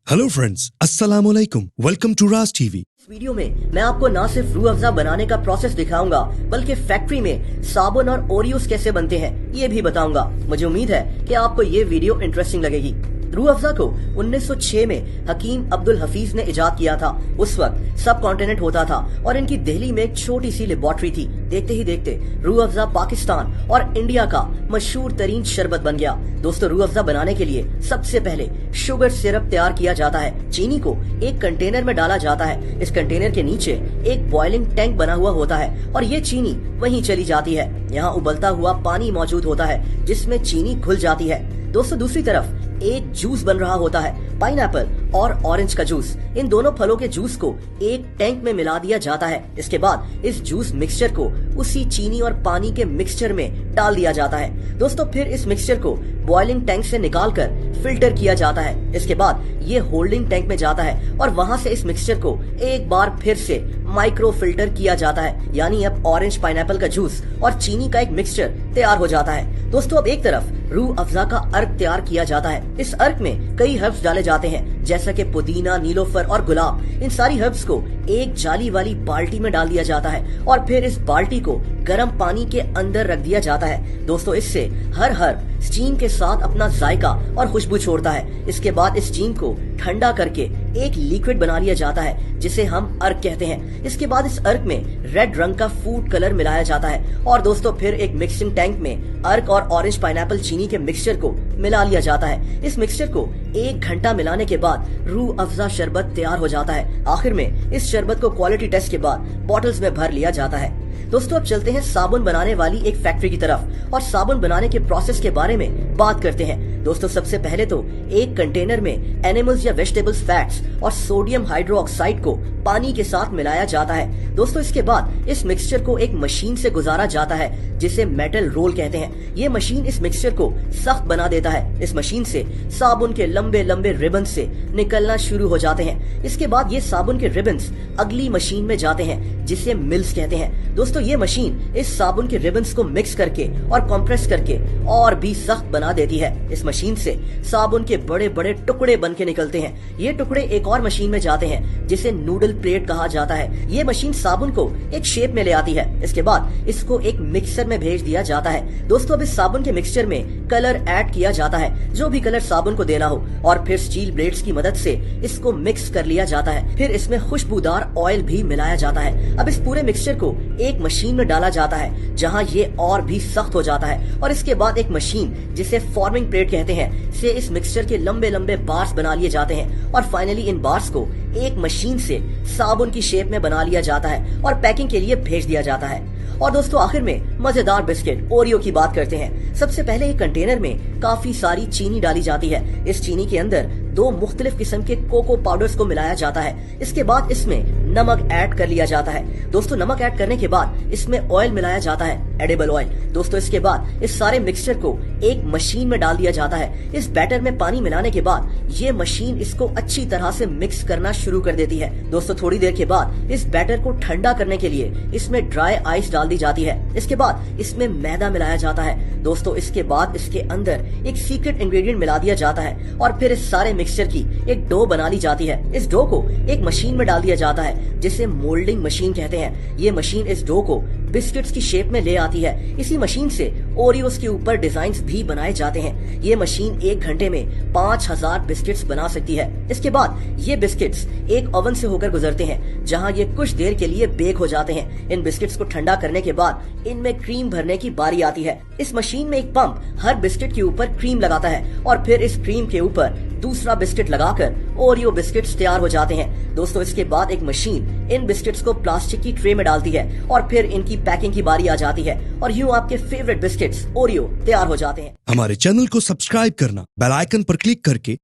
Hello friends, अस्सलाम वालेकुम। Welcome to Raj TV. इस वीडियो में मैं आपको ना सिर्फ रूह अफ़ज़ा बनाने का प्रोसेस दिखाऊंगा बल्कि फैक्ट्री में साबुन और ओरियोस कैसे बनते हैं ये भी बताऊंगा। मुझे उम्मीद है कि आपको ये वीडियो इंटरेस्टिंग लगेगी। रूह अफ़ज़ा को 1906 में हकीम अब्दुल हफीज ने इजाद किया था। उस वक्त सब कॉन्टिनेंट होता था और इनकी दिल्ली में एक छोटी सी लेबोरेटरी थी। देखते ही देखते रूह अफ़ज़ा पाकिस्तान और इंडिया का मशहूर तरीन शरबत बन गया। दोस्तों, रूह अफ़ज़ा बनाने के लिए सबसे पहले शुगर सिरप तैयार किया जाता है। चीनी को एक कंटेनर में डाला जाता है। इस कंटेनर के नीचे एक बॉइलिंग टैंक बना हुआ होता है और ये चीनी वहीं चली जाती है। यहाँ उबलता हुआ पानी मौजूद होता है जिसमें चीनी घुल जाती है। दोस्तों, दूसरी तरफ एक जूस बन रहा होता है, पाइनएप्पल और ऑरेंज का जूस। इन दोनों फलों के जूस को एक टैंक में मिला दिया जाता है। इसके बाद इस जूस मिक्सचर को उसी चीनी और पानी के मिक्सचर में डाल दिया जाता है। दोस्तों, फिर इस मिक्सचर को बॉइलिंग टैंक से निकालकर फिल्टर किया जाता है। इसके बाद ये होल्डिंग टैंक में जाता है और वहाँ से इस मिक्सचर को एक बार फिर से माइक्रो फिल्टर किया जाता है। यानी अब ऑरेंज पाइनएप्पल का जूस और चीनी का एक मिक्सचर तैयार हो जाता है। दोस्तों, अब एक तरफ रूह अफ़ज़ा का अर्क तैयार किया जाता है। इस अर्क में कई हर्ब्स डाले जाते हैं जैसा कि पुदीना, नीलोफर और गुलाब। इन सारी हर्ब्स को एक जाली वाली बाल्टी में डाल दिया जाता है और फिर इस बाल्टी को गर्म पानी के अंदर रख दिया जाता है। दोस्तों, इससे हर हर्ब स्टीम के साथ अपना जायका और खुशबू छोड़ता है। इसके बाद इस स्टीम को ठंडा करके एक लिक्विड बना लिया जाता है जिसे हम अर्क कहते हैं। इसके बाद इस अर्क में रेड रंग का फूड कलर मिलाया जाता है और दोस्तों फिर एक मिक्सिंग टैंक में अर्क और ऑरेंज पाइनएप्पल चीनी के मिक्सचर को मिला लिया जाता है। इस मिक्सचर को 1 घंटा मिलाने के बाद रूह अफ़ज़ा शरबत तैयार हो जाता है। आखिर में इस शरबत को क्वालिटी टेस्ट के बाद बॉटल्स में भर लिया जाता है। दोस्तों, अब चलते हैं साबुन बनाने वाली एक फैक्ट्री की तरफ और साबुन बनाने के प्रोसेस के बारे में बात करते हैं। दोस्तों, सबसे पहले तो एक कंटेनर में एनिमल्स या वेजिटेबल्स फैट्स और सोडियम हाइड्रोक्साइड को पानी के साथ मिलाया जाता है। दोस्तों, इसके बाद इस मिक्सचर को एक मशीन से गुजारा जाता है जिसे मेटल रोल कहते हैं। ये मशीन इस मिक्सचर को सख्त बना देता है। इस मशीन से साबुन के लंबे लंबे रिबन से निकलना शुरू हो जाते हैं। इसके बाद ये साबुन के रिबन्स अगली मशीन में जाते हैं जिसे मिल्स कहते हैं। दोस्तों, ये मशीन इस साबुन के रिबन्स को मिक्स करके और कंप्रेस करके और भी सख्त बना देती है। इस मशीन से साबुन के बड़े बड़े टुकड़े बन के निकलते हैं। ये टुकड़े एक और मशीन में जाते हैं जिसे नूडल प्लेट कहा जाता है। ये मशीन साबुन को एक शेप में ले आती है। इसके बाद इसको एक मिक्सर में भेज दिया जाता है। दोस्तों, अब इस साबुन के मिक्सचर में कलर ऐड किया जाता है, जो भी कलर साबुन को देना हो, और फिर स्टील ब्लेड्स की मदद से इसको मिक्स कर लिया जाता है। फिर इसमें खुशबूदार ऑयल भी मिलाया जाता है। अब इस पूरे मिक्सचर को एक मशीन में डाला जाता है जहाँ ये और भी सख्त हो जाता है और इसके बाद एक मशीन जिसे फॉर्मिंग प्लेट कहते हैं से इस मिक्सचर के लंबे लंबे बार्स बना लिए जाते हैं और फाइनली इन बार्स को एक मशीन से साबुन की शेप में बना लिया जाता है और पैकिंग के लिए भेज दिया जाता है। और दोस्तों, आखिर में मजेदार बिस्किट ओरियो की बात करते हैं। सबसे पहले एक कंटेनर में काफी सारी चीनी डाली जाती है। इस चीनी के अंदर 2 मुख्तलिफ किस्म के कोको पाउडर्स को मिलाया जाता है। इसके बाद इसमें नमक ऐड कर लिया जाता है। दोस्तों, नमक ऐड करने के बाद इसमें ऑयल मिलाया जाता है, एडिबल ऑयल। दोस्तों, इसके बाद इस सारे मिक्सचर को एक मशीन में डाल दिया जाता है। इस बैटर में पानी मिलाने के बाद ये मशीन इसको अच्छी तरह से मिक्स करना शुरू कर देती है। दोस्तों, थोड़ी देर के बाद इस बैटर को ठंडा करने के लिए इसमें ड्राई आइस डाल दी जाती है। इसके बाद इसमें मैदा मिलाया जाता है। दोस्तों, इसके बाद इसके अंदर एक सीक्रेट इंग्रेडिएंट मिला दिया जाता है और फिर इस सारे मिक्सचर की एक डो बना ली जाती है। इस डो को एक मशीन में डाल दिया जाता है जिसे मोल्डिंग मशीन कहते हैं। ये मशीन इस डो को बिस्किट्स की शेप में ले आती है। इसी मशीन से ओरियोस के ऊपर डिजाइन्स भी बनाए जाते हैं। ये मशीन 1 घंटे में 5000 बिस्किट्स बना सकती है। इसके बाद ये बिस्किट्स एक ओवन से होकर गुजरते हैं जहां ये कुछ देर के लिए बेक हो जाते हैं। इन बिस्किट्स को ठंडा करने के बाद इनमें क्रीम भरने की बारी आती है। इस मशीन में एक पंप हर बिस्किट के ऊपर क्रीम लगाता है और फिर इस क्रीम के ऊपर दूसरा बिस्किट लगाकर ओरियो बिस्किट्स तैयार हो जाते हैं। दोस्तों, इसके बाद एक मशीन इन बिस्किट्स को प्लास्टिक की ट्रे में डालती है और फिर इनकी पैकिंग की बारी आ जाती है और यूं आपके फेवरेट बिस्किट्स ओरियो तैयार हो जाते हैं। हमारे चैनल को सब्सक्राइब करना, बेल आइकन पर क्लिक करके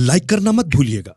लाइक करना मत भूलिएगा।